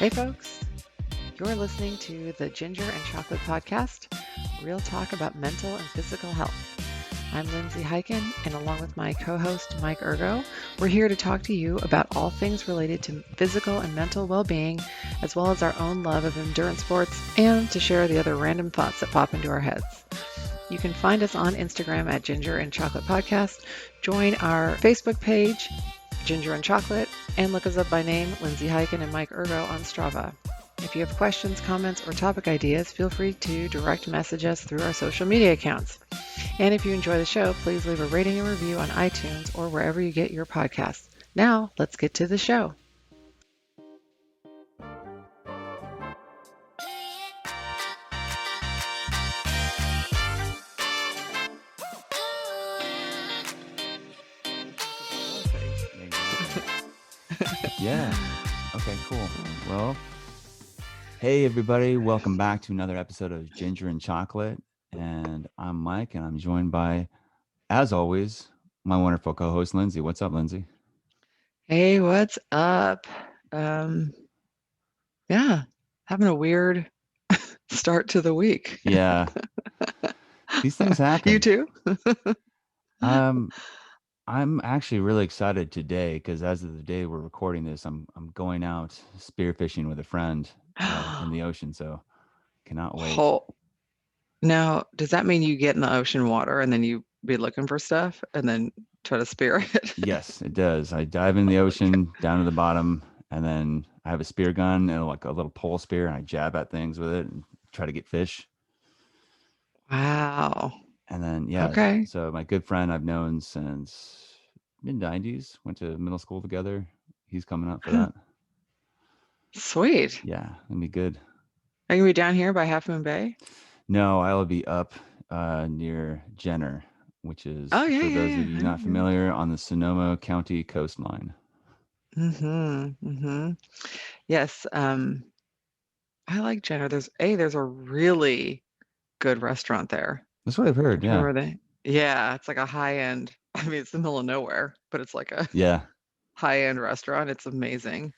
Hey, folks. You're listening to the Ginger and Chocolate Podcast, real talk about mental and physical health. I'm Lindsay Hyken, and along with my co-host Mike Ergo, we're here to talk to you about all things related to physical and mental well-being, as well as our own love of endurance sports, and to share the other random thoughts that pop into our heads. You can find us on Instagram at Ginger and Chocolate Podcast. Join our Facebook page, Ginger and Chocolate, and look us up by name, Lindsay Hyken and Mike Ergo on Strava. If you have questions, comments, or topic ideas, feel free to direct message us through our social media accounts. And if you enjoy the show, please leave a rating and review on iTunes or wherever you get your podcasts. Now, let's get to the show. Yeah. Okay, cool. Well, hey, everybody. Welcome back to another episode of Ginger and Chocolate. And I'm Mike, and I'm joined by, as always, my wonderful co-host, Lindsay. What's up, Lindsay? Hey, what's up? Yeah, having a weird start to the week. Yeah. These things You happen. too? I'm actually really excited today because as of the day we're recording this, I'm going out spearfishing with a friend in the ocean. So cannot wait. Now, does that mean you get in the ocean water and then you be looking for stuff and then try to spear it? Yes, it does. I dive in the ocean down to the bottom, and then I have a spear gun and like a little pole spear, and I jab at things with it and try to get fish. Wow. And then, yeah, Okay. so my good friend I've known since mid 90s, went to middle school together. He's coming up for that. Sweet. Yeah, it'll be good. Are you gonna be down here by Half Moon Bay? No, I will be up near Jenner, which is, Oh, yeah, for yeah, those of yeah. you not familiar, on the Sonoma County coastline. Mm-hmm. Mm-hmm. Yes. I like Jenner. There's a really good restaurant there. That's what I've heard. If you Yeah. remember yeah, it's like a high end. I mean, it's the middle of nowhere, but it's like a Yeah. high end restaurant. It's amazing.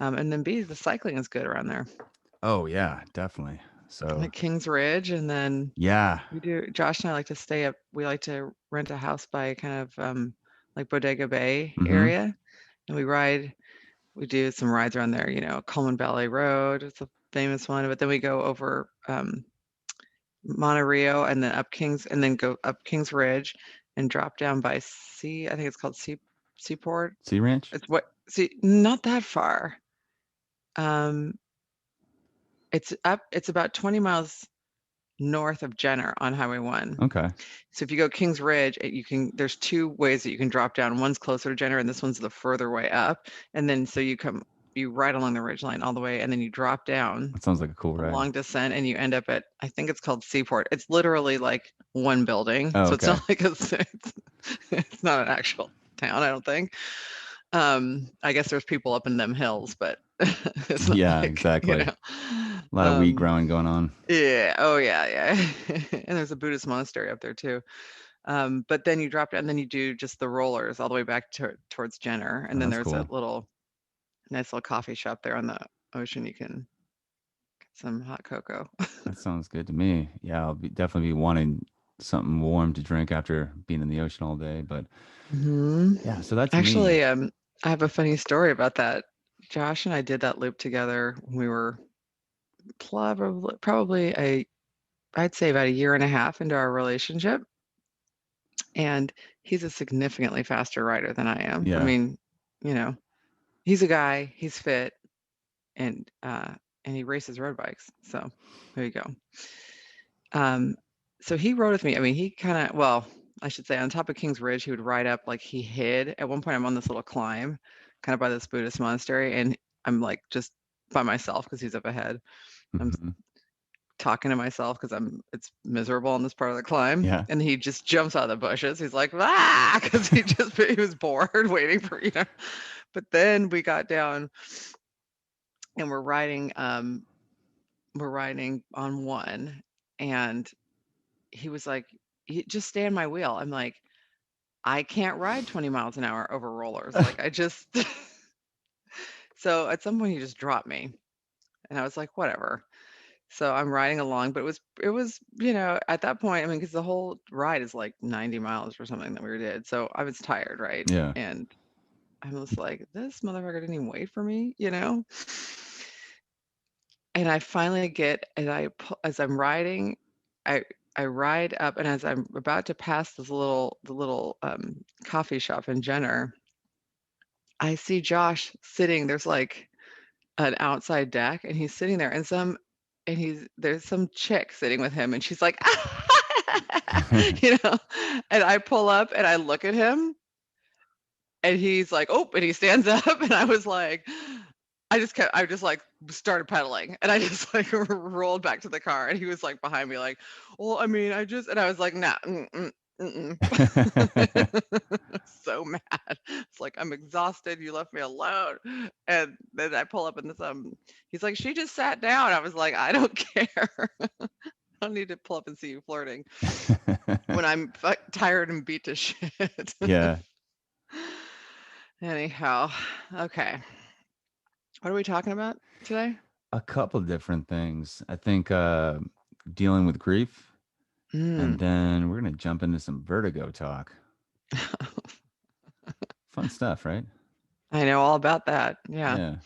And then the cycling is good around there. Oh, yeah, definitely. So, Like Kings Ridge, and then yeah. Josh and I like to stay up. We like to rent a house by kind of like Bodega Bay Mm-hmm. area, and we do some rides around there, Coleman Valley Road, it's a famous one, but then we go over Monterey and then up Kings, and then go up Kings Ridge and drop down by I think it's called Seaport. Sea Ranch? Not that far. Um, it's about 20 miles north of Jenner on Highway 1. Okay. So if you go Kings Ridge, there's two ways that you can drop down. One's closer to Jenner and this one's the further way up. And then so you ride along the ridgeline all the way, and then you drop down That sounds like a cool a ride. long descent and you end up at, I think it's called Seaport. It's literally like one building. Oh, So it's okay. not like it's not an actual town, I don't think. I guess there's people up in them hills, but it's not Yeah, like, exactly. A lot of weed growing going on. Yeah. Oh, yeah. And there's a Buddhist monastery up there too. But then you drop down, and then you do just the rollers all the way back towards Jenner, and Oh, then that's there's a cool. nice little coffee shop there on the ocean. You can get some hot cocoa. That sounds good to me. Yeah, definitely be wanting something warm to drink after being in the ocean all day. But Hmm. yeah, so that's me. Actually, I have a funny story about that. Josh and I did that loop together when we were probably I'd say about a year and a half into our relationship, and he's a significantly faster rider than I am. I Yeah. mean, you know, he's a guy, he's fit, and he races road bikes. So there you go. Um, so he rode with me. I mean, he kind of, well, I should say on top of Kings Ridge, he would ride up like he hid. At one point, I'm on this little climb, kind of by this Buddhist monastery, and I'm like just by myself because he's up ahead. I'm Hmm. talking to myself because it's miserable on this part of the climb, Yeah. and he just jumps out of the bushes. He's like, ah, because he was bored waiting for. But then we got down and we're riding on one, and he was like, just stay on my wheel. I'm like, I can't ride 20 miles an hour over rollers. Like I just So at some point he just dropped me, and I was like, whatever. So I'm riding along, but it was, at that point, I mean, because the whole ride is like 90 miles or something that we did. So I was tired, right? Yeah. And I was like, this motherfucker didn't even wait for me. And I finally get, as I'm riding, I I ride up, and as I'm about to pass the little coffee shop in Jenner, I see Josh sitting. There's like an outside deck, and he's sitting there, and there's some chick sitting with him, and she's like, you know, and I pull up and I look at him, and he's like, oh, and he stands up, and I just like started pedaling, and I just like rolled back to the car, and he was like behind me, like, well, I mean, and I was like, nah, mm-mm. So mad. It's like, I'm exhausted. You left me alone. And then I pull up and he's like, she just sat down. I was like, I don't care. I don't need to pull up and see you flirting when I'm tired and beat to shit. Yeah. Anyhow, okay. What are we talking about today? A couple different things. I think dealing with grief, and Mm. then we're gonna jump into some vertigo talk. Fun stuff, right? I know all about that. Yeah. Yeah.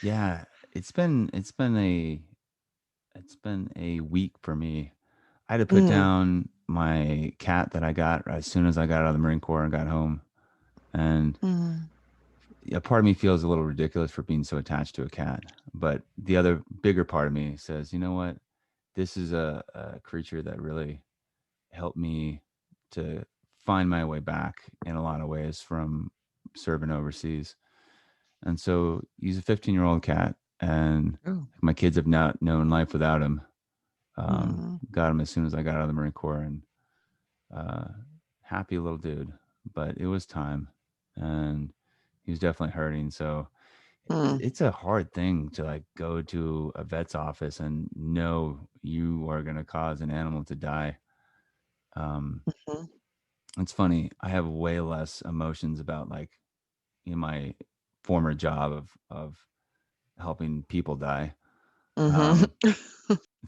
Yeah. It's been a week for me. I had to put Mm. down my cat that I got as soon as I got out of the Marine Corps and got home. And Mm. a part of me feels a little ridiculous for being so attached to a cat. But the other bigger part of me says, you know what? This is a creature that really helped me to find my way back in a lot of ways from serving overseas. And so he's a 15-year-old cat, and Oh. my kids have not known life without him. Mm. Got him as soon as I got out of the Marine Corps, and uh, happy little dude. But it was time, and he was definitely hurting. So Mm. it's a hard thing to like go to a vet's office and know you are going to cause an animal to die. Um, Mhm. it's funny. I have way less emotions about like in my former job of helping people die Mhm. um,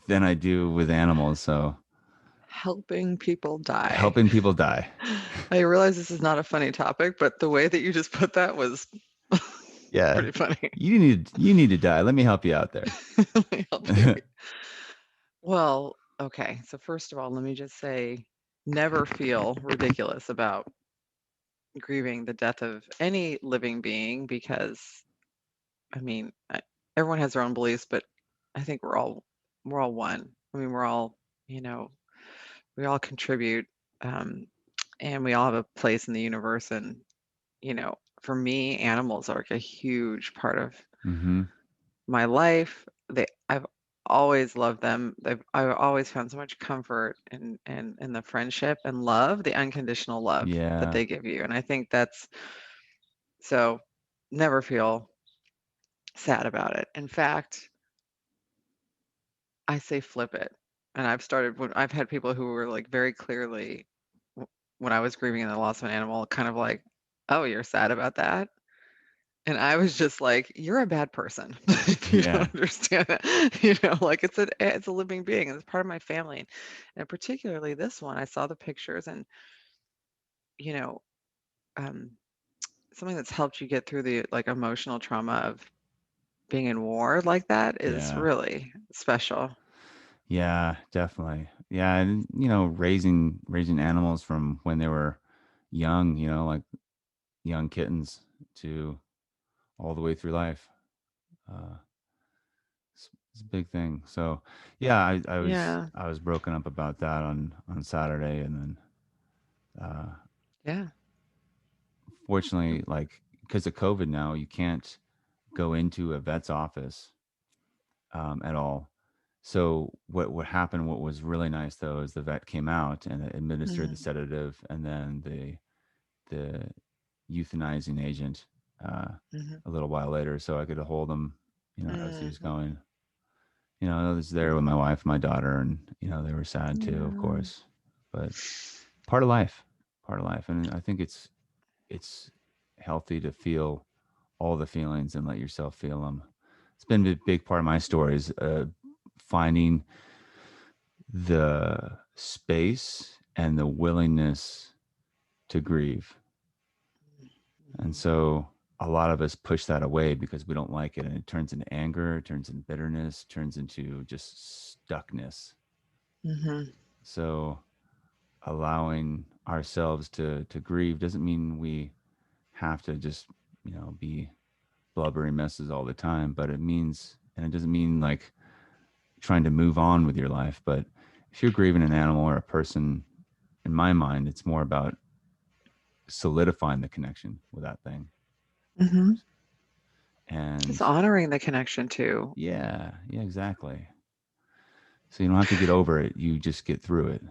than I do with animals. So Helping people die. helping people die. I realize this is not a funny topic, but the way that you just put that was Yeah, pretty funny. you need to die. Let me help you out there. Let me help you. Well, okay. So first of all, let me just say, never feel ridiculous about grieving the death of any living being because, I mean, everyone has their own beliefs, but I think we're all one. I mean, you know, we all contribute, um, and we all have a place in the universe. And for me, animals are like a huge part of Mm-hmm. my life. I've always loved them. I've always found so much comfort in the friendship and love, the unconditional love that Yeah. they give you. And I think that's so. Never feel sad about it. In fact, I say flip it. And when I've had people who were like very clearly, when I was grieving the loss of an animal, kind of like, "Oh, you're sad about that?" And I was just like, "You're a bad person if you don't Yeah. understand that." Like it's a living being, and it's part of my family. And particularly this one, I saw the pictures, and you know, um, something that's helped you get through the like emotional trauma of being in war like that is Yeah. really special. Yeah, definitely. Yeah, and raising animals from when they were young, like young kittens to all the way through life. Uh, it's a big thing. So, yeah, I was Yeah, I was broken up about that on Saturday, and then yeah. fortunately, like because of COVID now, you can't go into a vet's office at all. So what happened? What was really nice though is the vet came out and administered the Mm, sedative, and then the euthanizing agent mhm, a little while later, so I could hold him, as he was mhm. going. I was there with my wife, and my daughter, and they were sad too, of Yeah. course, but part of life, part of life, and I think it's healthy to feel all the feelings and let yourself feel them. It's been a big part of my story is finding the space and the willingness to grieve. And so a lot of us push that away because we don't like it, and it turns into anger, it turns into bitterness, turns into just stuckness. Mm-hmm. So allowing ourselves to grieve doesn't mean we have to just, be blubbery messes all the time, but it means, and it doesn't mean like trying to move on with your life, but if you're grieving an animal or a person, in my mind, it's more about solidifying the connection with that thing. Mm-hmm. It's And honoring the connection too. yeah, yeah, exactly. So you don't have to get over it. You just get through it.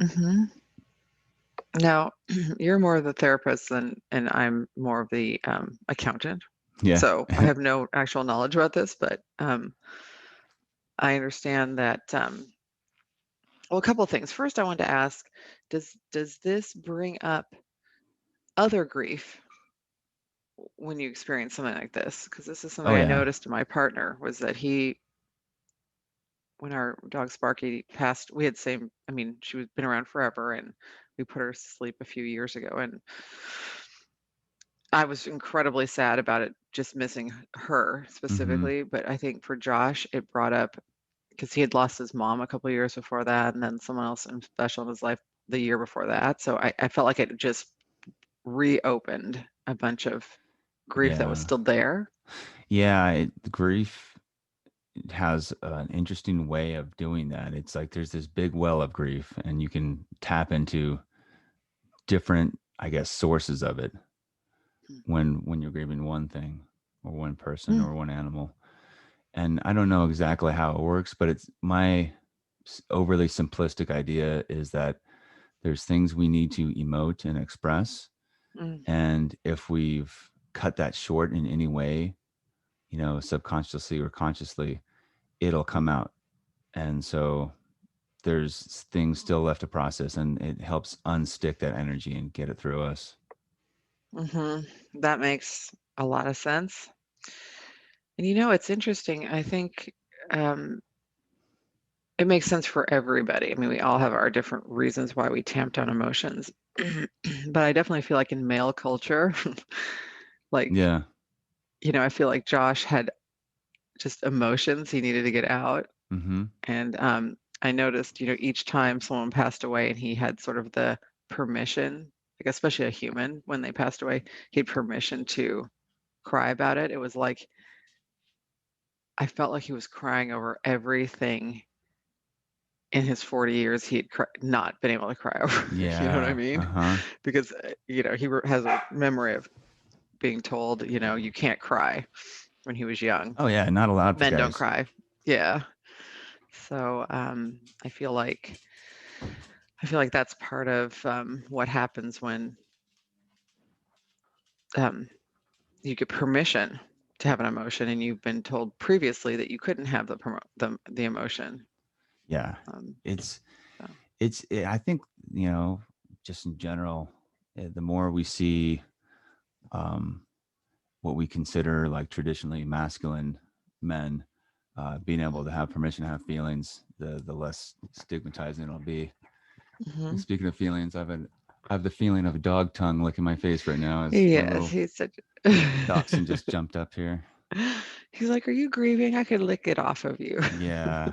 Mm-hmm. Now, you're more of the therapist than, and I'm more of the accountant. Yeah. So I have no actual knowledge about this, but I understand that. Well, a couple of things. First, I wanted to ask, does this bring up other grief when you experience something like this? Because this is something Oh I yeah. noticed in my partner was that when our dog Sparky passed, we had same. I mean, she was been around forever, and we put her to sleep a few years ago, and I was incredibly sad about it, just missing her Mm-hmm. specifically. But I think for Josh, it brought up because he had lost his mom a couple of years before that, and then someone else special in his life the year before that. So I felt like it just reopened a bunch of grief that was Yeah. still there. Yeah. Grief has an interesting way of doing that. It's like there's this big well of grief, and you can tap into different, I guess, sources of it when you're grieving one thing or one person Mm, or one animal. And I don't know exactly how it works, but it's my overly simplistic idea is that there's things we need to emote and express. mm, And if we've cut that short in any way, subconsciously or consciously, it'll come out. And so there's things still left to process, and it helps unstick that energy and get it through us. That makes a lot of sense. And it's interesting. I think um, it makes sense for everybody. I mean, we all have our different reasons why we tamp down emotions. But I definitely feel like in male culture, like, Yeah. I feel like Josh had just emotions he needed to get out. Mm-hmm. And I noticed, each time someone passed away and he had sort of the permission, like especially a human, when they passed away, he had permission to cry about it. It was like I felt like he was crying over everything in his 40 years he had not been able to cry over. You know what I Yeah. mean? Uh-huh. Because, has a memory of being told, you can't cry when he was young. Oh yeah, not allowed for Men don't guys. cry. Yeah. So I feel like that's part of what happens when um, you get permission to have an emotion, and you've been told previously that you couldn't have the emotion. Yeah. Um, It's so. I think, just in general, the more we see um what we consider like traditionally masculine men being able to have permission to have feelings, the less stigmatizing it'll be. Hmm. And speaking of feelings, I have the feeling of a dog tongue licking my face right now as my Yes, little he's such. dachshund just jumped up here. He's like, "Are you grieving? I could lick it off of you." Yeah,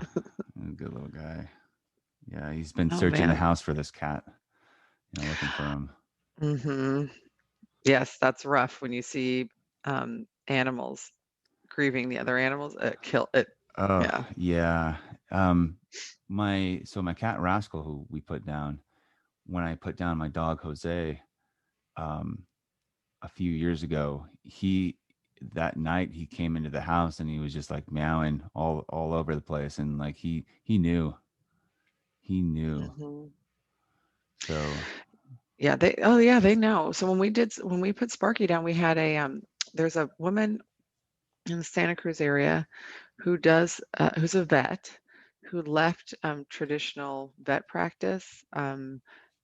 good little guy. Yeah, he's been Oh searching the man. house for this cat, looking for him. Hmm. Yes, that's rough when you see animals grieving the other animals. It kill it. Oh Yeah. yeah. My cat Rascal, who we put down, when I put down my dog Jose, um, a few years ago, that night he came into the house and he was just like meowing all over the place, and like he knew. Hmm. So Yeah. They know. So when we put Sparky down, we had there's a woman in the Santa Cruz area who's a vet who left traditional vet practice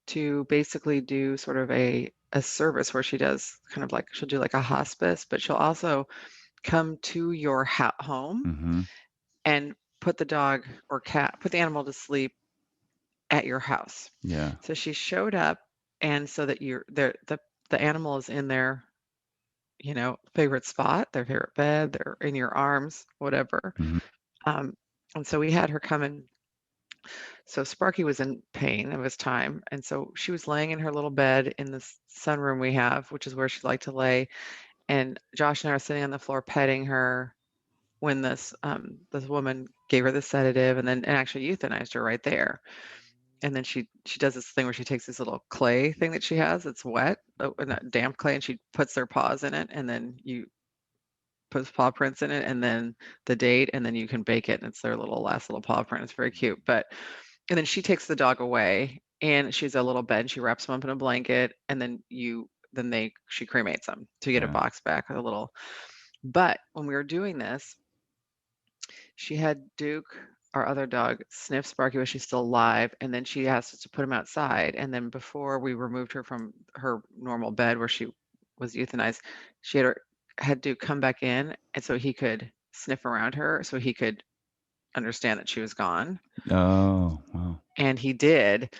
to basically do sort of a service where she does kind of like she'll do like a hospice, but she'll also come to your home Mm-hmm. and put the dog or cat, put the animal to sleep at your house. Yeah. So she showed up, and so that the animal is in their, favorite spot, their favorite bed, they're in your arms, whatever. Mm-hmm. Um, and so we had her come in. So Sparky was in pain of his time, and so she was laying in her little bed in this sunroom we have, which is where she liked to lay. And Josh and I are sitting on the floor petting her when this woman gave her the sedative, and actually euthanized her right there. And then she does this thing where she takes this little clay thing that she has that's wet, not damp clay, and she puts their paws in it, and then you put paw prints in it, and then the date, and then you can bake it, and it's their little last little paw print. It's very cute. But and then she takes the dog away, and she's a little bed. She wraps him up in a blanket, and then she cremates them to get a Yeah. box back with a little. But when we were doing this, she had Duke, our other dog, sniff Sparky while she's still alive, and then she asked us to put him outside. And then before we removed her from her normal bed where she was euthanized, she had Duke come back in, and so he could sniff around her, so he could understand that she was gone. Oh, wow. And he did.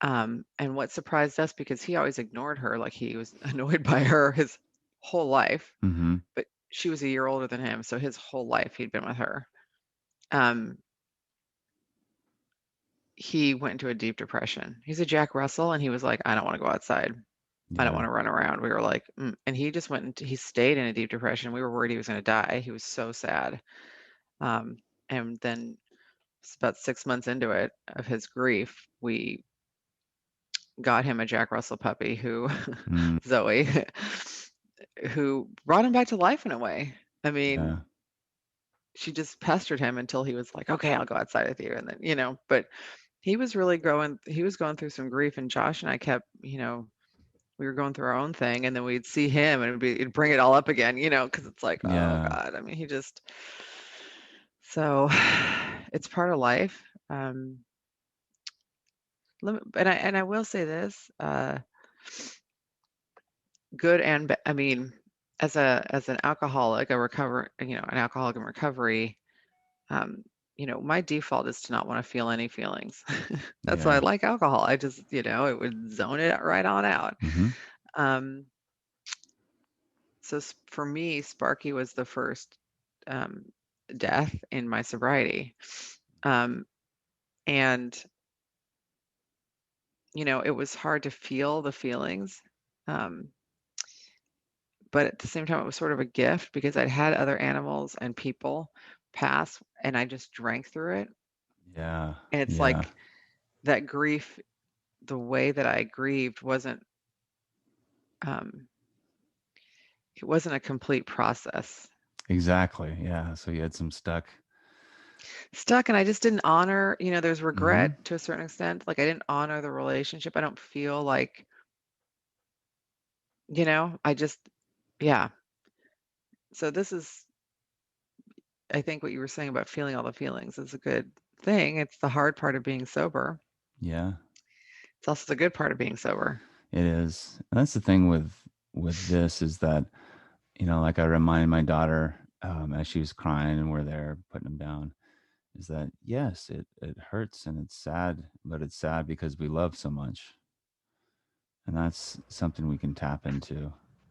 And what surprised us, because he always ignored her, like he was annoyed by her his whole life, Mm-hmm. but she was a year older than him, so his whole life he'd been with her. Um, he went into a deep depression. He's a Jack Russell, and he was like, I don't want to go outside. I don't Yeah. want to run around. We were like, and he just he stayed in a deep depression. We were worried he was going to die. He was so sad. Um, and then about 6 months into it, of his grief, we got him a Jack Russell puppy who, Mm, Zoe, who brought him back to life in a way. I yeah. mean, she just pestered him until he was like, okay, I'll go outside with you. And then, but he was going through some grief, and Josh and I kept, we were going through our own thing, and then we'd see him and it'd bring it all up again, because it's like, oh Yeah. God, I mean, so it's part of life. And I will say this, good and I mean, as an alcoholic, an alcoholic in recovery, um, my default is to not want to feel any feelings. That's why I Yeah. like alcohol. I just, it would zone it right on out. Mm-hmm. Um, so for me, Sparky was the first um, death in my sobriety. Um, and, it was hard to feel the feelings. Um, but at the same time, it was sort of a gift because I'd had other animals and people pass, and I just drank through it. Yeah. And it's Yeah. like that grief, the way that I grieved um, it wasn't a complete process. Exactly. Yeah. So you had some Stuck, and I just didn't honor, there's Mm-hmm. regret to a certain extent. Like I didn't honor the relationship. I don't feel like, I just, yeah. So this is, I think what you were saying about feeling all the feelings is a good thing. It's the hard part of being sober. Yeah. It's also the good part of being sober. It is. And that's the thing with this is that, like I reminded my daughter as she was crying and we're there putting him down, is that yes, it hurts and it's sad, but it's sad because we love so much. And that's something we can tap into.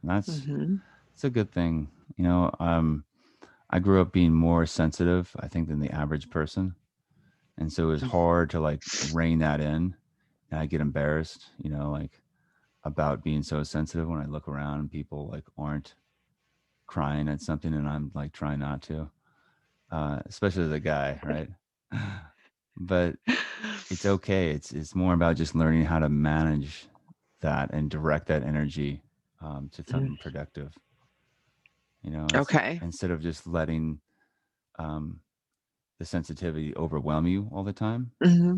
And that's Hmm. it's a good thing. I grew up being more sensitive, I think, than the average person. And so it was hard to like rein that in. And I get embarrassed, like about being so sensitive when I look around and people like aren't crying at something and I'm like trying not to, especially as a guy, right? But it's okay. It's more about just learning how to manage that and direct that energy to something productive. It's Okay. instead of just letting um, the sensitivity overwhelm you all the time, Hmm.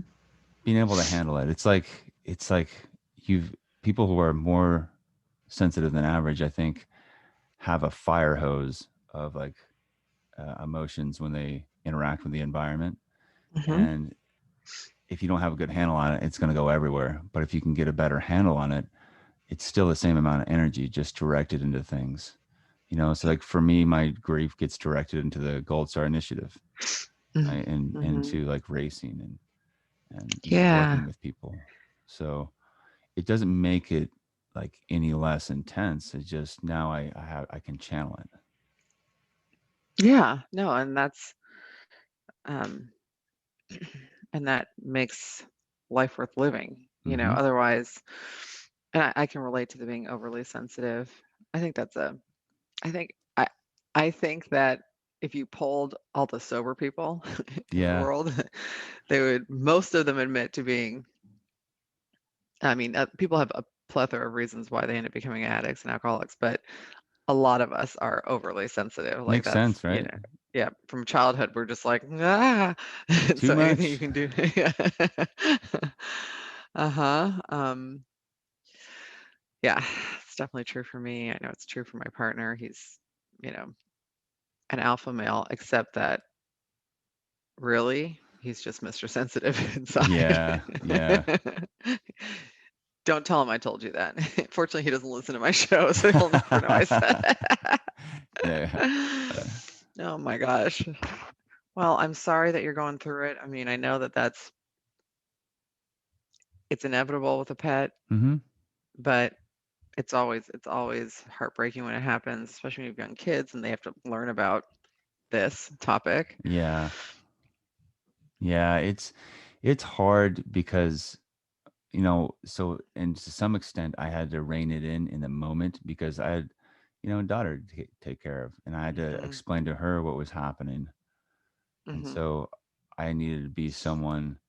being able to handle it. It's like you've people who are more sensitive than average, I think, have a fire hose of like emotions when they interact with the environment. Hmm. And if you don't have a good handle on it, it's going to go everywhere. But if you can get a better handle on it, it's still the same amount of energy, just directed into things. So like for me, my grief gets directed into the Gold Star Initiative, right? And Mm-hmm. into like racing and Yeah. working with people. So it doesn't make it like any less intense. It's just now I can channel it. Yeah. No, and that's um and that makes life worth living, Mm-hmm. otherwise, and I can relate to the being overly sensitive. I think that's a I think I think that if you polled all the sober people in the Yeah. world, they would most of them admit to being, I mean, people have a plethora of reasons why they end up becoming addicts and alcoholics, but a lot of us are overly sensitive. Like Makes that's, sense, right? yeah, from childhood, we're just like, ah. And Too so anything you much. can do. Yeah. Uh-huh. Yeah, it's definitely true for me. I know it's true for my partner. He's, you know, an alpha male, except that really, he's just Mr. Sensitive inside. Yeah. Yeah. Don't tell him I told you that. Fortunately, he doesn't listen to my show, so he'll never know I said it. Yeah. Oh my gosh. Well, I'm sorry that you're going through it. I mean, I know that it's inevitable with a pet, Mm-hmm. but it's always heartbreaking when it happens, especially when you have young kids and they have to learn about this topic. Yeah. Yeah. It's hard because so and to some extent I had to rein it in the moment because I had a daughter to take care of, and I had to Mhm. explain to her what was happening. And Mhm. so I needed to be someone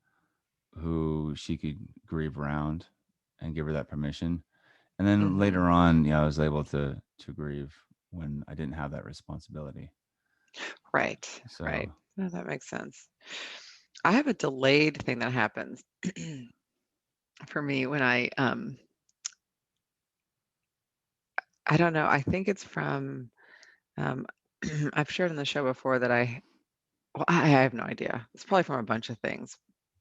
who she could grieve around and give her that permission. And then later Mhm. on, I was able to grieve when I didn't have that responsibility. Right. Right. So, No, that makes sense. I have a delayed thing that happens for me when I don't know, I think it's from um I've shared on the show before that I have no idea. It's probably from a bunch of things.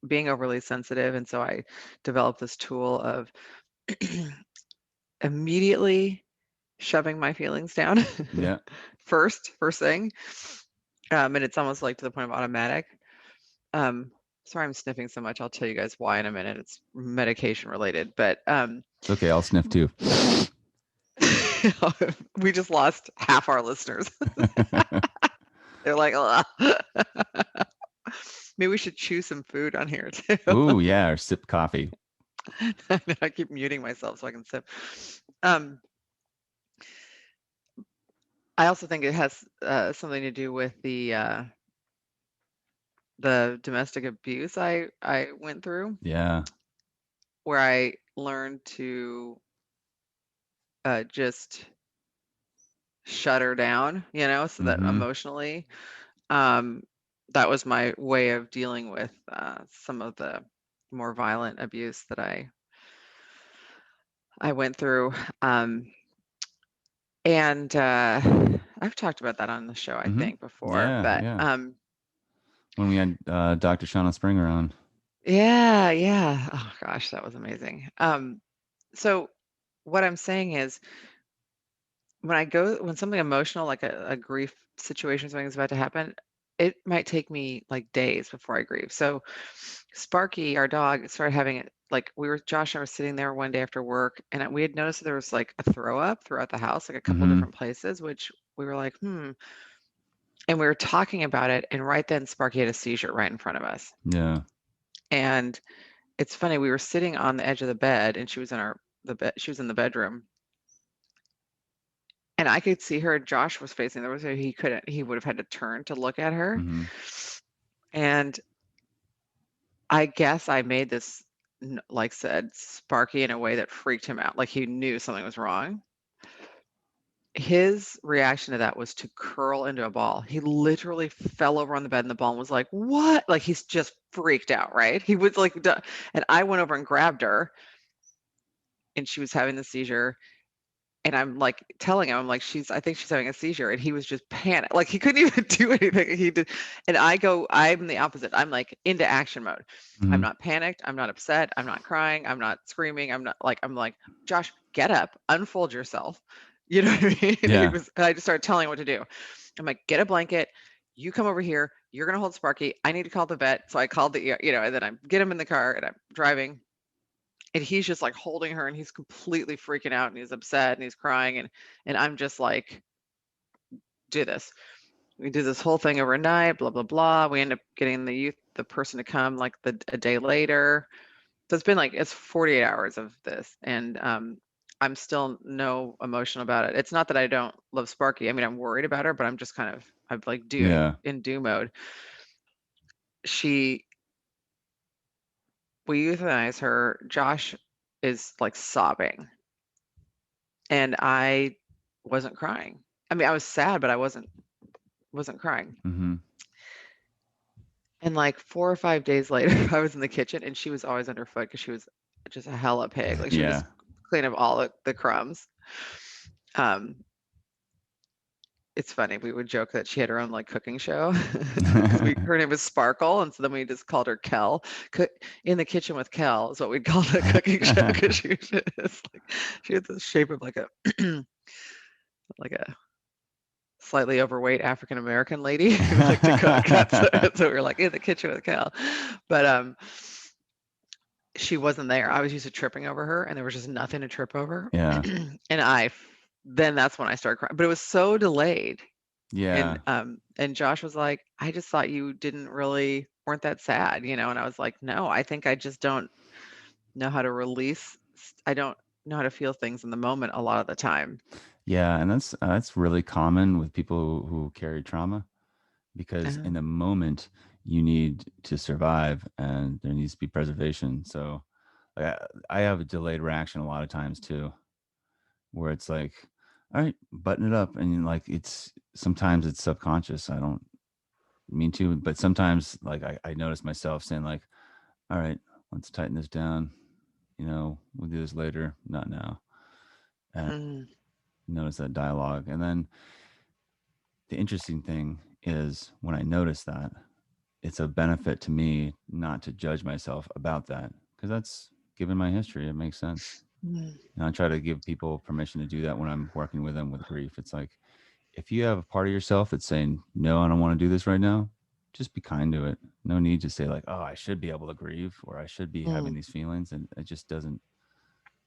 Being overly sensitive, and so I developed this tool of immediately shoving my feelings down yeah. first thing, and it's almost like to the point of automatic. Um, sorry, I'm sniffing so much. I'll tell you guys why in a minute. It's medication related, but It's okay. I'll sniff too. we just lost half our listeners. They're like, ugh. Maybe we should chew some food on here too. Ooh, yeah, or sip coffee. I keep muting myself so I can sip. Um, I also think it has something to do with the domestic abuse I went through, Yeah. where I learned to just shut her down, so that Mm-hmm. emotionally, um, that was my way of dealing with some of the more violent abuse that I went through. Um, and I've talked about that on the show, I Mm-hmm. think, before, Yeah, but yeah. When we had Dr. Shauna Springer on. yeah, yeah. Oh gosh, that was amazing. So what I'm saying is when something emotional, like a grief situation, something's about to happen, it might take me like days before I grieve. So Sparky, our dog, started having it like Josh and I were sitting there one day after work, and we had noticed that there was like a throw up throughout the house, like a couple Mm-hmm. different places, which we were like, and we were talking about it, and right then Sparky had a seizure right in front of us. Yeah. And it's funny, we were sitting on the edge of the bed, and she was in the bed, she was in the bedroom, and I could see her. Josh was facing the way, so he would have had to turn to look at her. Mm-hmm. And I guess I made this, like said, Sparky in a way that freaked him out. Like he knew something was wrong. His reaction to that was to curl into a ball. He literally fell over on the bed in the ball and was like, "What?" Like he's just freaked out, right? He was like, duh. And I went over and grabbed her, and she was having the seizure. And I'm like telling him, I'm like, I think she's having a seizure. And he was just panicked. Like he couldn't even do anything. He did. And I'm the opposite. I'm like into action mode. I'm Mm-hmm. not panicked. I'm not upset. I'm not crying. I'm not screaming. I'm like, Josh, get up, unfold yourself. You know what I mean? Yeah. I just started telling him what to do. I'm like, get a blanket. You come over here. You're going to hold Sparky. I need to call the vet. So I called and then I get him in the car and I'm driving. And he's just like holding her and he's completely freaking out and he's upset and he's crying. And I'm just like, do this. We do this whole thing overnight, blah, blah, blah. We end up getting the person to come like a day later. So it's 48 hours of this. And I'm still no emotional about it. It's not that I don't love Sparky. I mean, I'm worried about her, but I'm like Yeah. in do mode. We euthanize her. Josh is like sobbing. And I wasn't crying. I mean, I was sad, but I wasn't crying. Mm-hmm. And like 4 or 5 days later, I was in the kitchen and she was always underfoot because she was just a hella pig. Like she would Yeah. just clean up all the crumbs. Um, it's funny. We would joke that she had her own like cooking show because her name was Sparkle, and so then we just called her Kel. In the kitchen with Kel is what we'd call the cooking show because she had the shape of like a like a slightly overweight African American lady who liked to cook. So we were like in the kitchen with Kel, but she wasn't there. I was used to tripping over her, and there was just nothing to trip over. Yeah. And then that's when I started crying. But it was so delayed. Yeah. And Josh was like, I just thought you weren't that sad, And I was like, no, I think I just don't know how to release. I don't know how to feel things in the moment a lot of the time. Yeah, and that's really common with people who carry trauma, because Uh-huh. in the moment you need to survive and there needs to be preservation. So like, I have a delayed reaction a lot of times too, where it's like, all right, button it up, and like sometimes it's subconscious. I don't mean to, but sometimes like I notice myself saying like, all right, let's tighten this down. We'll do this later, not now. And Mm, notice that dialogue. And then the interesting thing is when I notice that, it's a benefit to me not to judge myself about that, because that's given my history. It makes sense. mm, And I try to give people permission to do that when I'm working with them with grief. It's like, if you have a part of yourself that's saying, no, I don't want to do this right now, just be kind to it. No need to say like, oh, I should be able to grieve or I should be having mm. these feelings. And it just doesn't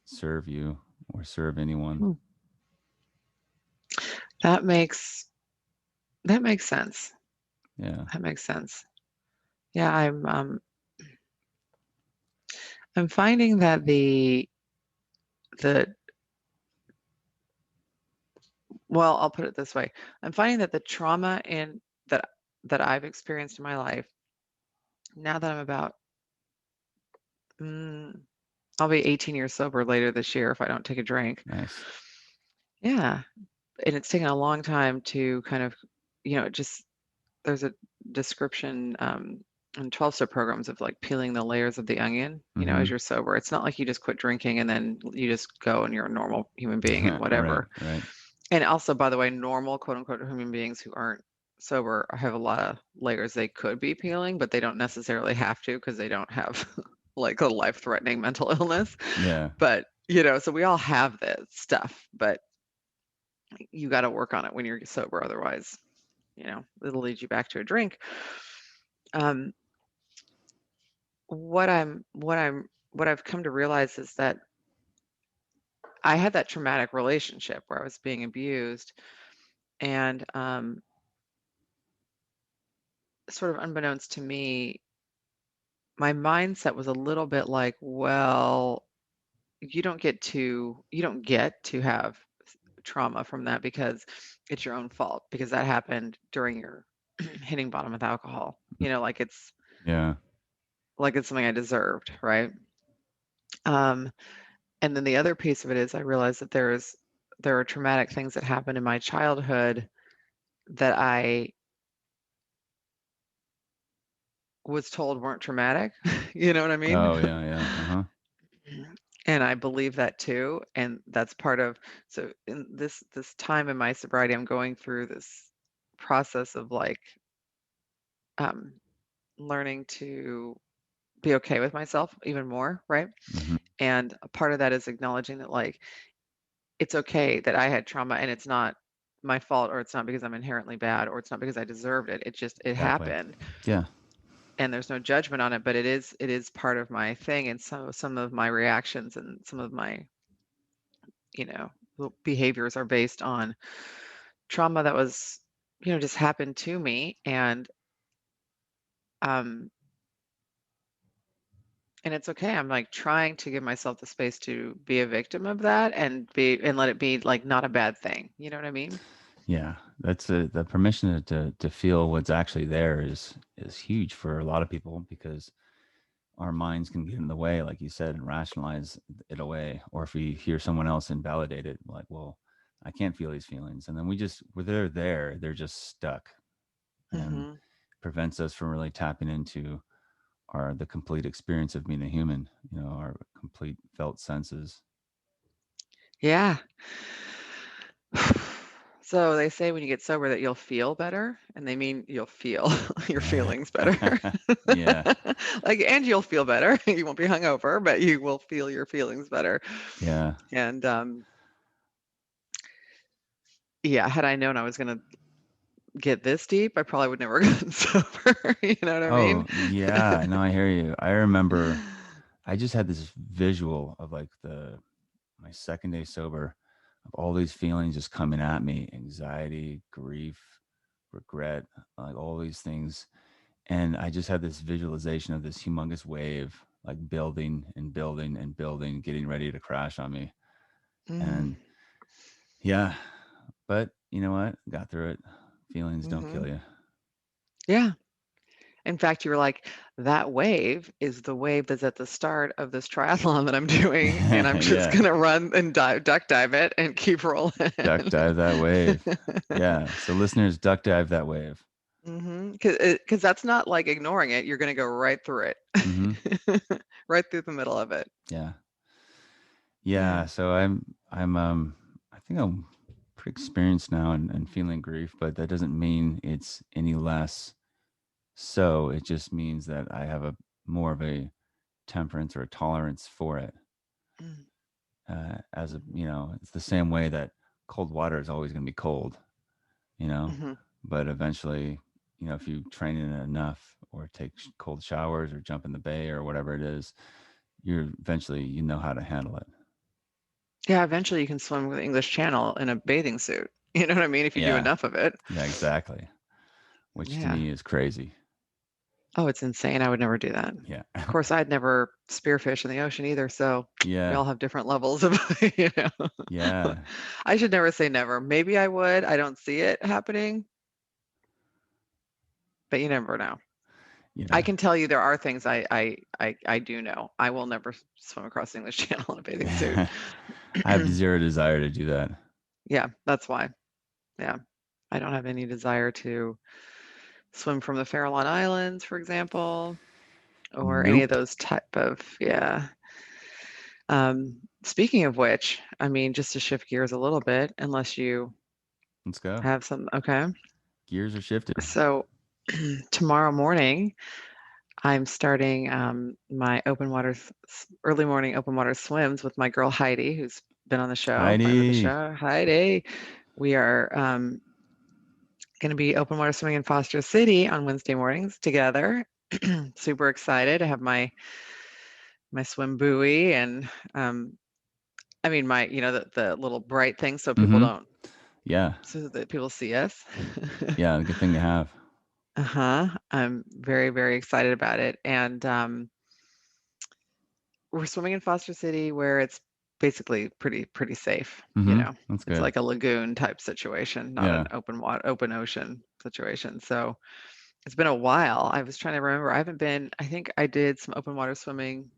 serve you or serve anyone. Mm. That makes sense. Yeah. That makes sense. Yeah, I'm finding that the well, I'll put it this way. I'm finding that the trauma in that I've experienced in my life, now that I'm about mm, I'll be 18 years sober later this year if I don't take a drink. Nice. Yeah, and it's taken a long time to kind of, just there's a description in 12-step programs of like peeling the layers of the onion, as Mm-hmm. you're sober. It's not like you just quit drinking and then you just go and you're a normal human being and Right. whatever. Right. And also, by the way, normal quote unquote human beings who aren't sober have a lot of layers they could be peeling, but they don't necessarily have to because they don't have like a life-threatening mental illness. Yeah. But, so we all have this stuff, but you got to work on it when you're sober. Otherwise, it'll lead you back to a drink. Um, what I've come to realize is that I had that traumatic relationship where I was being abused, and sort of unbeknownst to me, my mindset was a little bit like, well, you don't get to have trauma from that because it's your own fault because that happened during your hitting bottom with alcohol. Yeah. Like it's something I deserved, right? Um, and then the other piece of it is I realized that there are traumatic things that happened in my childhood that I was told weren't traumatic. You know what I mean? Oh yeah. Yeah. Uh-huh. And I believe that too. And that's part of so in this time in my sobriety, I'm going through this process of like um learning to be okay with myself even more, right? Mm-hmm. And a part of that is acknowledging that like it's okay that I had trauma and it's not my fault, or it's not because I'm inherently bad, or it's not because I deserved it. It Exactly. happened, Yeah. and there's no judgment on it, but it is part of my thing, and some of my reactions and some of my, you know, behaviors are based on trauma that was, just happened to me. Um and it's okay. I'm like trying to give myself the space to be a victim of that and let it be like not a bad thing. You know what I mean? Yeah. That's the permission to feel what's actually there is huge for a lot of people, because our minds can get in the way, like you said, and rationalize it away. Or if we hear someone else invalidate it, like, well, I can't feel these feelings. And then when they're there, they're just stuck, and Hmm. prevents us from really tapping into the complete experience of being a human, our complete felt senses. Yeah. So they say when you get sober that you'll feel better, and they mean you'll feel your feelings better. Yeah. Like, and you'll feel better. You won't be hungover, but you will feel your feelings better. Yeah. And yeah, had I known I was gonna get this deep, I probably would never gotten sober. You know what I mean? Oh, yeah. No, I hear you. I remember I just had this visual of like my second day sober, of all these feelings just coming at me: anxiety, grief, regret, like all these things. And I just had this visualization of this humongous wave, like building and building and building, getting ready to crash on me. Mm, And yeah, but you know what? Got through it. Feelings don't hmm. kill you. Yeah. In fact, you were like, that wave is the wave that's at the start of this triathlon that I'm doing, and I'm just Yeah. gonna run and duck dive it and keep rolling. Duck dive that wave. Yeah. So listeners, duck dive that wave. Mm-hmm. Because that's not like ignoring it. You're gonna go right through Mm-hmm. it, right through the middle of it. Yeah. Yeah. Yeah. So I think I'm pretty experienced now and feeling grief, but that doesn't mean it's any less so. It just means that I have a more of a temperance or a tolerance for it. It's the same way that cold water is always going to be cold, Mm-hmm. but eventually, if you train in it enough, or take cold showers, or jump in the bay, or whatever it is, you're eventually, how to handle it. Yeah. Eventually, you can swim with the English Channel in a bathing suit. You know what I mean? If you do Yeah. enough of it. Yeah, exactly. Which to Yeah. me is crazy. Oh, it's insane. I would never do that. Yeah. Of course, I'd never spearfish in the ocean either. So we Yeah. all have different levels of, you know. Yeah. I should never say never. Maybe I would. I don't see it happening, but you never know. I Yeah. can tell you there are things I do know. I will never swim across the English Channel in a bathing suit. I have zero desire to do that. Yeah, that's why. Yeah. I don't have any desire to swim from the Farallon Islands, for example, or any of Nope. those type of, yeah. Speaking of which, I mean, just to shift gears a little bit, unless you Let's go. have some, okay. Gears are shifted. So tomorrow morning, I'm starting my early morning open water swims with my girl Heidi, who's been on the show, friend of the Heidi. show. Heidi, we are going to be open water swimming in Foster City on Wednesday mornings together. Super excited to have my swim buoy and I mean my the little bright thing Mm-hmm. Yeah. so that people see us. Yeah. Good thing to have. Uh-huh. I'm very, very excited about it. And we're swimming in Foster City where it's basically pretty safe, you Mm-hmm. know. That's It's good. like a lagoon type situation, not an Yeah. open ocean situation. So it's been a while. I was trying to remember. I think I did some open water swimming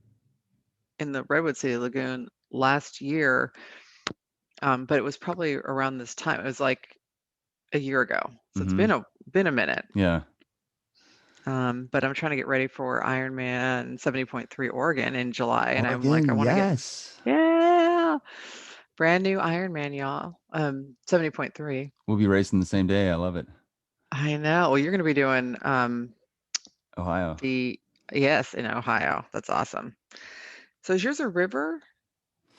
in the Redwood City Lagoon last year, but it was probably around this time. It was like a year ago. So it's Mm-hmm. been a minute. Yeah. But I'm trying to get ready for Ironman 70.3 Oregon in July, and I'm like, I Oregon. want to get, Yes. yeah, brand new Ironman, y'all. 70.3. We'll be racing the same day. I love it. I know. Well, you're going to be doing Ohio. the yes in Ohio. That's awesome. So is yours a river?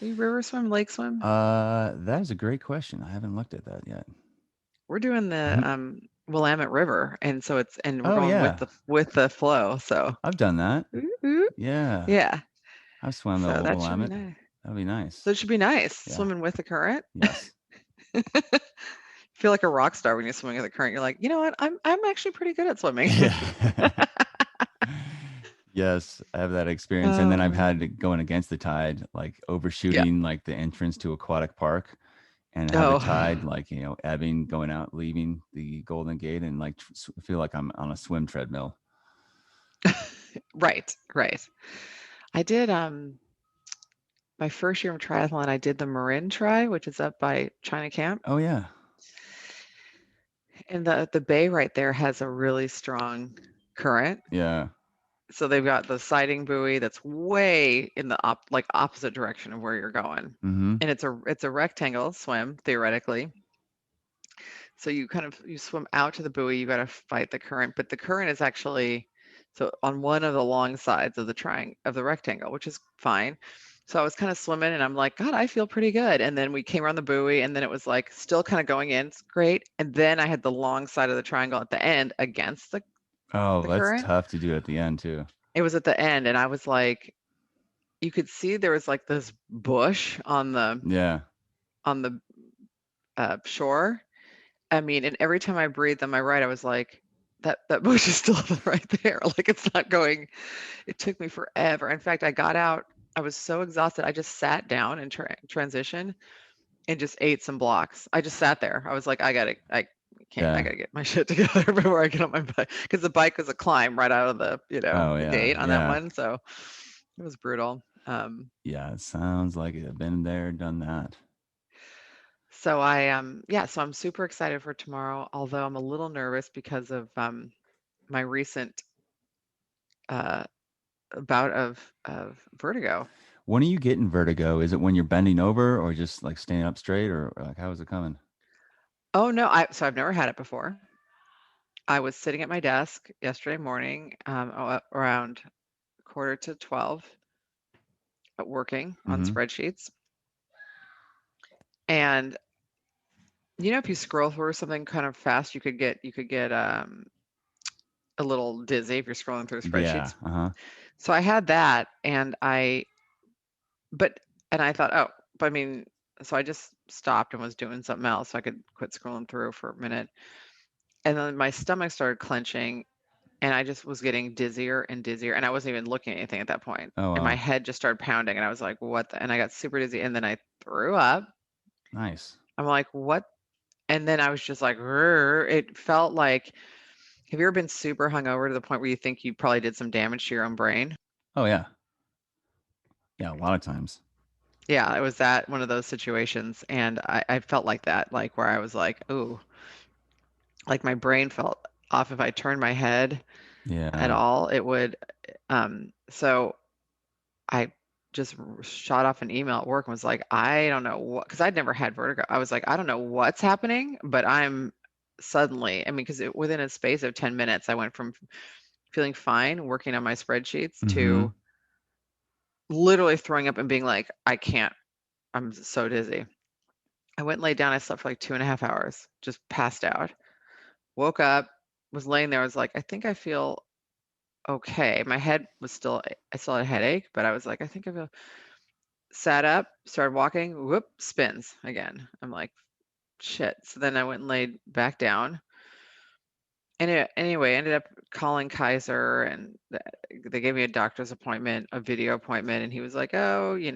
You river swim, lake swim? That is a great question. I haven't looked at that yet. We're doing the Willamette River, and so and we're Oh going with yeah, the flow. So I've done that. ooh, ooh. Yeah, Yeah, I've swam the so that should be Willamette. nice. That'd be nice. So it should be nice Yeah. swimming with the current. Yes. Feel like a rock star when you're swimming with the current. You're like, you know what? I'm actually pretty good at swimming. Yeah. Yes, I have that experience. And then I've Um, had going against the tide, like yeah. overshooting like the entrance to aquatic park and have the Oh, tide like, ebbing, going out, leaving the Golden Gate and like feel like I'm on a swim treadmill. right, right. I did my first year of triathlon. I did the Marin Tri, which is up by China Camp, Oh yeah. and the bay right there has a really strong current. Yeah. So they've got the siding buoy that's way in the opposite direction of where you're going. Mm-hmm. And it's a rectangle swim theoretically. So you swim out to the buoy, you got to fight the current, but the current is actually so on one of the long sides of the triangle of the rectangle, which is fine. So I was kind of swimming and I'm like, God, I feel pretty good. And then we came around the buoy and then it was like still kind of going in. It's great. And then I had the long side of the triangle at the end against Oh, the that's current. tough to do at the end too. It was at the end and I was like, you could see there was like this bush Yeah. on the shore. I mean, and every time I breathed on my right, I was like, that bush is still right there. Like it's not going. It took me forever. In fact, I got out. I was so exhausted. I just sat down in transition and just ate some blocks. I just sat there. I was like, I can't. I Yeah. gotta get my shit together before I get on my bike because the bike was a climb right out of Oh the yeah. gate on that Yeah. one. So it was brutal. Yeah. It sounds like it. I've been there, done that. So yeah, so I'm super excited for tomorrow, although I'm a little nervous because of my recent uh bout of vertigo. When are you getting vertigo? Is it when you're bending over or just like standing up straight or like how is it coming? Oh no, I've never had it before. I was sitting at my desk yesterday morning, around quarter to 12, working on Mm-hmm. spreadsheets. And if you scroll through something kind of fast, you could get a little dizzy if you're scrolling through Yeah. spreadsheets. Uh-huh. So I had that, but and I thought, oh, but I mean, so I just stopped and was doing something else so I could quit scrolling through for a minute. And then my stomach started clenching and I just was getting dizzier and dizzier and I wasn't even looking at anything at that point. Oh And my wow. head just started pounding and I was like, what and I got super dizzy and then I threw up. Nice. I'm like, what? And then I was just like, "Rrr." It felt like, have you ever been super hungover to the point where you think you probably did some damage to your own brain? Oh yeah. Yeah, a lot of times. Yeah, it was that one of those situations. And I felt like that, like where I was like, ooh, like my brain felt off if I turned my head at Yeah. all, it would. So I just shot off an email at work and was like, I don't know what, because I'd never had vertigo. I was like, I don't know what's happening, but I'm suddenly, I mean, because within a space of 10 minutes, I went from feeling fine working on my spreadsheets Mm-hmm. to literally throwing up and being like, I can't, I'm so dizzy. I went and laid down. I slept for like 2.5 hours, just passed out. Woke up, was laying there. I was like, I think I feel okay. My head was still, I still had a headache, but I was like, I think I feel, sat up, started walking, whoop, spins again. I'm like, shit. So then I went and laid back down. And anyway, ended up calling Kaiser and they gave me a doctor's appointment, a video appointment. And he was like, oh, he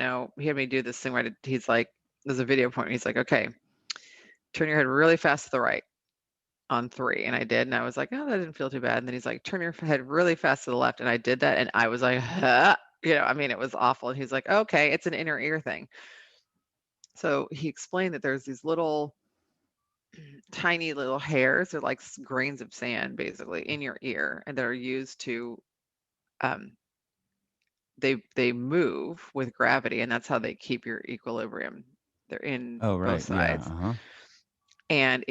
had me do this thing where he's like, there's a video appointment. He's like, okay, turn your head really fast to the right on 3. And I did. And I was like, oh, that didn't feel too bad. And then he's like, turn your head really fast to the left. And I did that. And I was like, huh. I mean, it was awful. And he's like, okay, it's an inner ear thing. So he explained that there's these little tiny little hairs, they're like grains of sand basically in your ear, and that are used to um, they move with gravity, and that's how they keep your equilibrium. They're in Oh both right. Yeah. sides. Uh-huh. And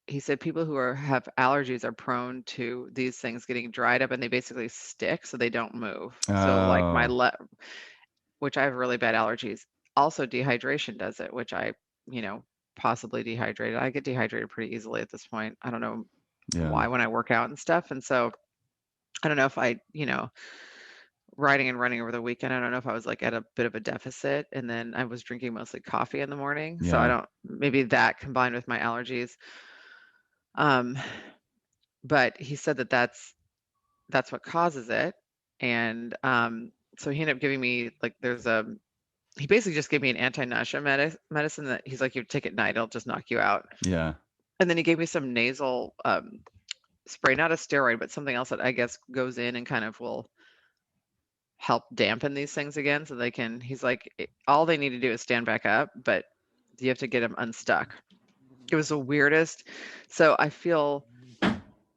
he said people who have allergies are prone to these things getting dried up, and they basically stick, so they don't move. So like Oh. which I have really bad allergies. also dehydration does it, which I, you know, possibly dehydrated. I get dehydrated pretty easily at this point. I don't know Yeah. why when I work out and stuff. And so I don't know if I, riding and running over the weekend, I don't know if I was like at a bit of a deficit. And then I was drinking mostly coffee in the morning. So I Yeah. don't, maybe that combined with my allergies. Um, but he said that that's what causes it. And so he ended up giving me like he basically just gave me an anti-nausea medicine that he's like, you take it at night, it'll just knock you out. Yeah. And then he gave me some nasal spray, not a steroid, but something else that I guess goes in and kind of will help dampen these things again so they can, he's like, all they need to do is stand back up, but you have to get them unstuck. It was the weirdest. So I feel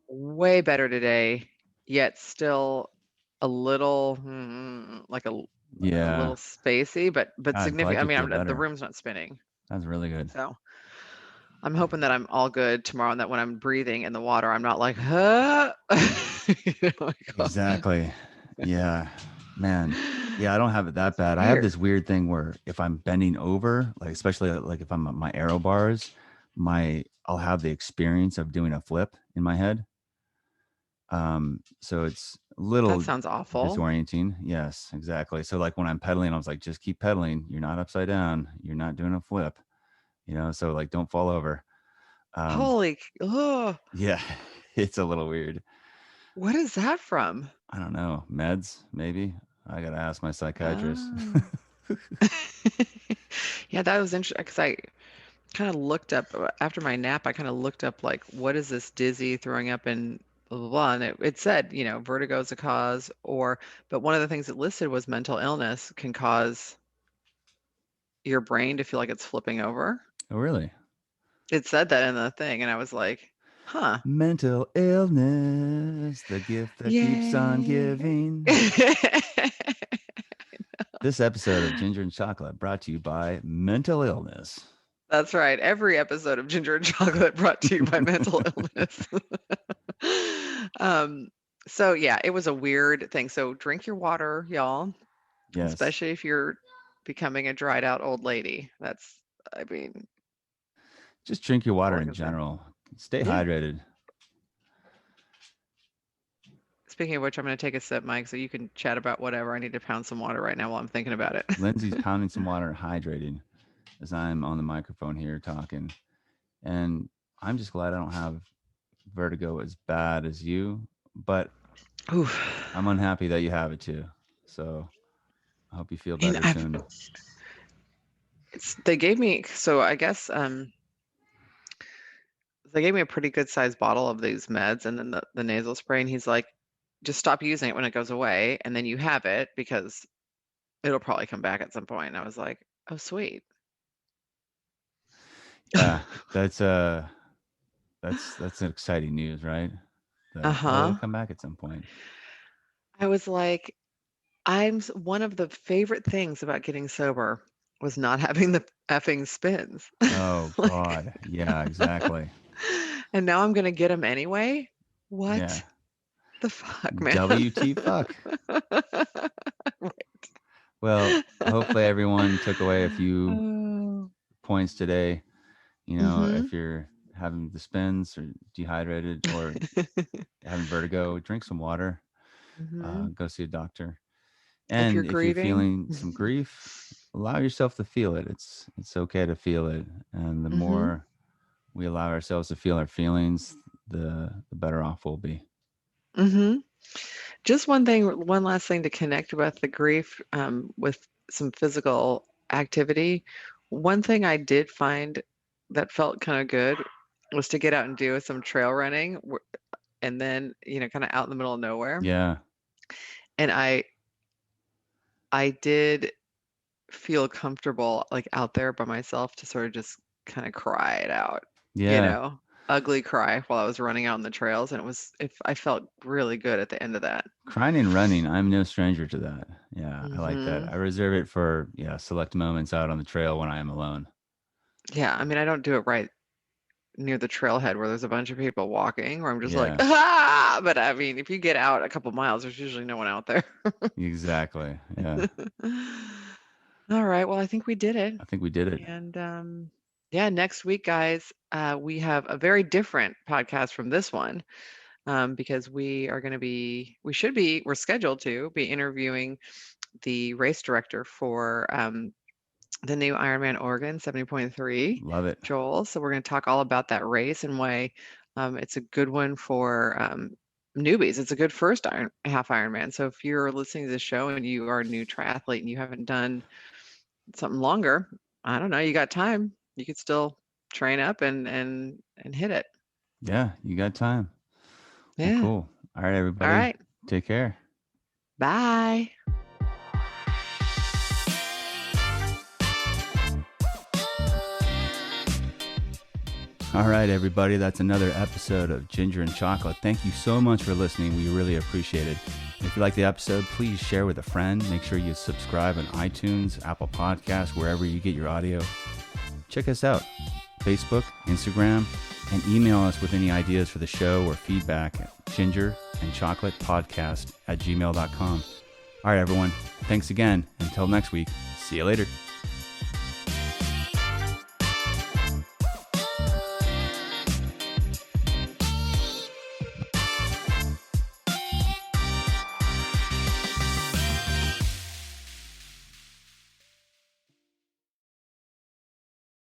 way better today, yet still a little like a Yeah. little spacey, but I'm glad significant. I you feel mean, the better. room's not spinning. That's really good. So I'm hoping that I'm all good tomorrow and that when I'm breathing in the water, I'm not like, huh? Exactly. Yeah. Man. Yeah, I don't have it that It's bad. I have weird. this weird thing where if I'm bending over, like especially like if I'm at my aero bars, I'll have the experience of doing a flip in my head. So it's a That little sounds awful. disorienting. Yes, exactly. So like when I'm pedaling, I was like, just keep pedaling. You're not upside down. You're not doing a flip, so like don't fall over. Um, Oh, yeah, it's a little weird. what is that from? I don't know. Meds, maybe. I gotta ask my psychiatrist. Oh. Yeah, that was interesting because I kind of looked up after my nap. I kind of looked up like, what is this dizzy, throwing up, and blah blah blah. And it said, vertigo is a cause, but one of the things it listed was mental illness can cause your brain to feel like it's flipping over. Oh, really? It said that in the thing, and I was like, huh, Mental illness, the gift that keeps on yay. giving. This episode of Ginger and Chocolate brought to you by mental illness. That's right. Every episode of Ginger and Chocolate brought to you by mental illness. um, so yeah, it was a weird thing. So drink your water, y'all, Yes. especially if you're becoming a dried out old lady. I mean, Just drink your that's all water I in can say. general. Stay Yeah. hydrated. Speaking of which, I'm going to take a sip, Mike, so you can chat about whatever. I need to pound some water right now while I'm thinking about it. Lindsay's pounding some water, hydrating, as I'm on the microphone here talking. And I'm just glad I don't have vertigo as bad as you, but Oof. I'm unhappy that you have it too. So I hope you feel And better soon. they gave me, so I guess they gave me a pretty good sized bottle of these meds and then the nasal spray, and he's like, just stop using it when it goes away, and then you have it because it'll probably come back at some point. And I was like, oh, sweet. Yeah, that's exciting news, right? That it'll Uh-huh. come back at some point. I was like, one of the favorite things about getting sober was not having the effing spins. Oh Like, God. Yeah, exactly. and now I'm gonna get them anyway. Yeah. What the fuck, man? WT fuck. Well, hopefully everyone took away a few Oh. points today. Mm-hmm. If you're having the spins or dehydrated or having vertigo, drink some water, Mm-hmm. go see a doctor. If you're And if you're grieving. feeling some grief, allow yourself to feel it. It's okay to feel it. And the Mm-hmm. more we allow ourselves to feel our feelings, the better off we'll be. Mm-hmm. Just one last thing to connect with the grief, with some physical activity. One thing I did find that felt kind of good was to get out and do some trail running, and then, kind of out in the middle of nowhere. Yeah. And I did feel comfortable like out there by myself to sort of just kind of cry it out, Yeah. ugly cry while I was running out on the trails. And if I felt really good at the end of that. Crying and running, I'm no stranger to that. Yeah, I like that. Hmm. I reserve it for select moments out on the trail when I am alone. Yeah, I mean, I don't do it right near the trailhead where there's a bunch of people walking, where I'm just like, Yeah, ah! But I mean, if you get out a couple miles, there's usually no one out there. exactly. Yeah. All right. Well, I think we did it. I think we did it. And yeah, next week, guys, we have a very different podcast from this one because we're scheduled to be interviewing the race director for the new Ironman Oregon 70.3, Love it. Joel. So we're going to talk all about that race and why it's a good one for newbies. It's a good first half Ironman. So if you're listening to the show and you are a new triathlete and you haven't done something longer, I don't know, you got time. You could still train up and hit it. Yeah, you got time. Well, Yeah. cool. All right, everybody. All right. Take care. Bye. All right, everybody. That's another episode of Ginger and Chocolate. Thank you so much for listening. We really appreciate it. If you like the episode, please share with a friend. Make sure you subscribe on iTunes, Apple Podcasts, wherever you get your audio. Check us out, Facebook, Instagram, and email us with any ideas for the show or feedback at gingerandchocolatepodcast@gmail.com. All right, everyone. Thanks again. Until next week. See you later.